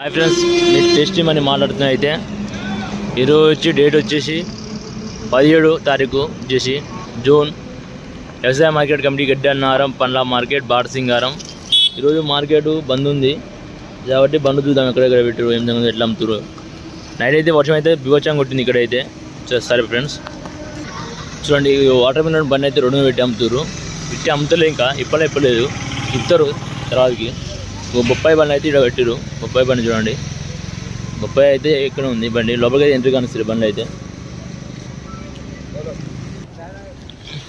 Hi friends, మీకు tasty money మాట్లాడుతున్నా. అయితే ఈరోజు డేట్ వచ్చేసి 17 తారీఖు వచ్చేసి జూన్. వ్యవసాయ మార్కెట్ కమిటీ గడ్డి అన్నారం పండ్ల మార్కెట్ బాటసింగారం. ఈరోజు మార్కెట్ బంద్ ఉంది కాబట్టి బంద్ చూద్దాం. ఎక్కడెక్కడ పెట్టారు, ఏం జరుగుతుంది, ఎట్లా అమ్ముతారు. నైట్ అయితే వర్షం అయితే బీభత్సంగా కొట్టింది ఇక్కడైతే. సరే ఫ్రెండ్స్ చూడండి, వాటర్ మిలన్ బండి అయితే 2 పెట్టి అమ్ముతారు. పెట్టి అమ్ముతలే, ఇంకా ఇప్పలేదు, ఇస్తారు తర్వాతకి. బొప్పాయి బండి అయితే ఇక్కడ పెట్టిరు. బొప్పాయి బండి చూడండి, బొప్పాయి అయితే ఇక్కడ ఉంది బండి. లోపలికి అయితే ఎంట్రీ కానిస్తారు బండి అయితే.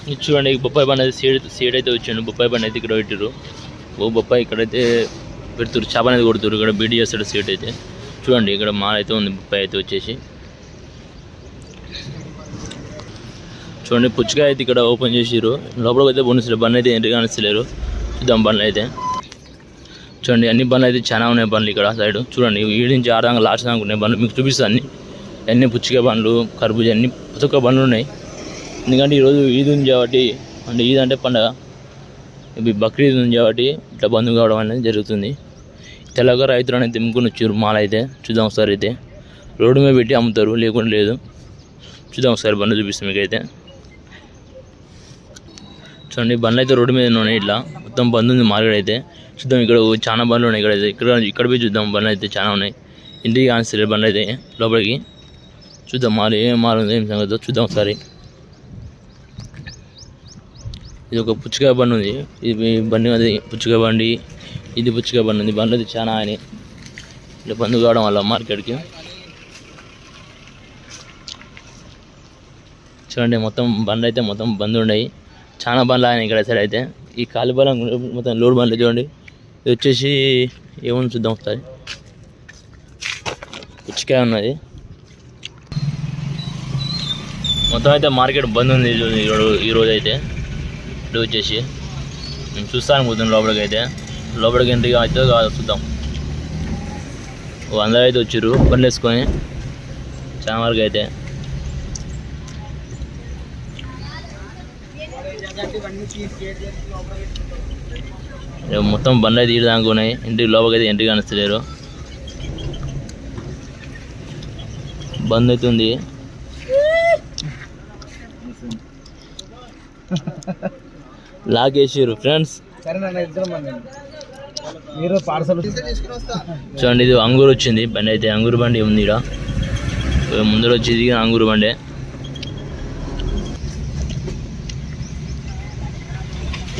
ఇది చూడండి, బొప్పాయి బండి అయితే సీడ్ అయితే వచ్చిండు. బొప్పాయి బండి అయితే ఇక్కడ పెట్టిరు. బొప్పాయి ఇక్కడైతే పెడుతురు, చేప అనేది కొడుతురు. ఇక్కడ బీడీ చేస్తాడు సీట్ అయితే. చూడండి, ఇక్కడ మాల్ అయితే ఉంది. బొప్పాయి అయితే వచ్చేసి చూడండి, పుచ్చకాయ అయితే ఇక్కడ ఓపెన్ చేసిరు. లోపలికి అయితే బొనిస్తారు. బండి అయితే ఎంట్రీ కానిస్తలేరు. చూద్దాం బండ్లు అయితే. చూడండి, అన్ని బండ్లు అయితే చాలా ఉన్నాయి. బండ్లు ఇక్కడ సైడ్ చూడండి, ఈడి నుంచి 6 దాకా లాస్ట్ దాకా ఉన్నాయి బండ్లు. మీకు చూపిస్తాను అన్ని పుచ్చికాయ బండ్లు, కర్బూజా, అన్ని ప్రతి ఒక్క బండ్లు ఉన్నాయి. ఎందుకంటే ఈరోజు ఈద్ ఉంది కాబట్టి, అంటే ఈద్ అంటే పండగ, బక్రీద్ ఉంది కాబట్టి ఇట్లా బంద్ కావడం అనేది జరుగుతుంది. తెల్లగా రైతులు అనేది తెమ్ముకొని వచ్చారు మాల్ అయితే. చూద్దాం ఒకసారి. అయితే రోడ్డు మీద పెట్టి అమ్ముతారు, లేకుండా లేదు. చూద్దాం ఒకసారి బండ్లు చూపిస్తాం మీకైతే. చూడండి, బండ్లు అయితే రోడ్డు మీద ఉన్నాయి. ఇట్లా మొత్తం బంద్ ఉంది మార్కెట్ అయితే. చూద్దాం, ఇక్కడ చాలా బండ్లు ఉన్నాయి. ఇక్కడ పోయి చూద్దాం. బండ్లు అయితే చాలా ఉన్నాయి. ఇంటికి కానిస్తారు బండ్లు అయితే లోపలికి. చూద్దాం మాల్ ఏం మాల్ ఉంది, ఏం సంగతి చూద్దాం ఒకసారి. ఇది ఒక పుచ్చకాయ బండి ఉంది. ఇది బండి అది పుచ్చకాయ బండి, ఇది పుచ్చకాయ బండి ఉంది. బండ్లు అయితే చాలా అని ఇట్లా బంద్ కావడం వల్ల మార్కెట్కి. చూడండి, మొత్తం బండ్లు అయితే మొత్తం బంద్ ఉన్నాయి. చాలా బండ్లు ఆయన ఇక్కడ సైడ్ అయితే. ఈ ఖాళీ బలం మొత్తం లోడ్ బండ్లు చూడండి. ఇది వచ్చేసి ఏముంది చూద్దాం ఒకసారి. పుచ్చకాయ ఉన్నది. మొత్తం అయితే మార్కెట్ బంద్ ఉంది ఈరోజు అయితే. ఇది వచ్చేసి నేను చూస్తాను పోతాను లోపలికి అయితే. లోపలికి ఎంట్రీ అయితే కాదు చూద్దాం. అందరూ అయితే వచ్చారు బండ్లు వేసుకొని చాలా వరకు అయితే. మొత్తం బండ్లు అయితే తీయడానికి ఉన్నాయి. ఇంటికి లోపలికి అయితే ఎంట్రీ కానిస్తలేరు. బంద్ అవుతుంది. లాక్ వేసారు ఫ్రెండ్స్. చూడండి, ఇది అంగూరు వచ్చింది బండి అయితే. అంగూరు బండి ఉంది ఇక్కడ ముందర వచ్చేది. అంగూరు బండి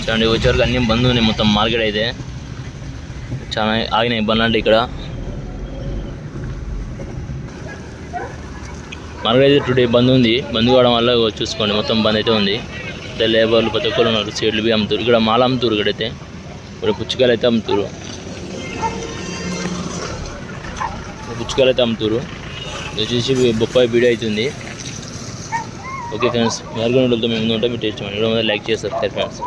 చూడండి, వచ్చేవరకు అన్నీ బంద్ ఉన్నాయి. మొత్తం మార్కెట్ అయితే చాలా ఆగినాయి బండ్లు. అంటే ఇక్కడ మార్కెట్ అయితే టుడే బంద్ ఉంది. బంద్ కావడం వల్ల చూసుకోండి మొత్తం బంద్ అయితే ఉంది. లేబర్లు ప్రతి ఒక్కరు ఉన్నారు. సీడ్లు బి అమ్ముతారు. ఇక్కడ మాల అమ్ముతారు. ఇక్కడైతే ఇప్పుడు పుచ్చకాయలు అయితే అమ్ముతారు. పుచ్చకాయలు అయితే అమ్ముతారు. వచ్చేసి బొప్పాయి బీడీ అవుతుంది. ఓకే ఫ్రెండ్స్, మరికొన్ని రోజులతో మేము ముందు ఉంటాం. మీరు టేస్ట్ చేయండి. లైక్ చేస్తారు ఫ్రెండ్స్.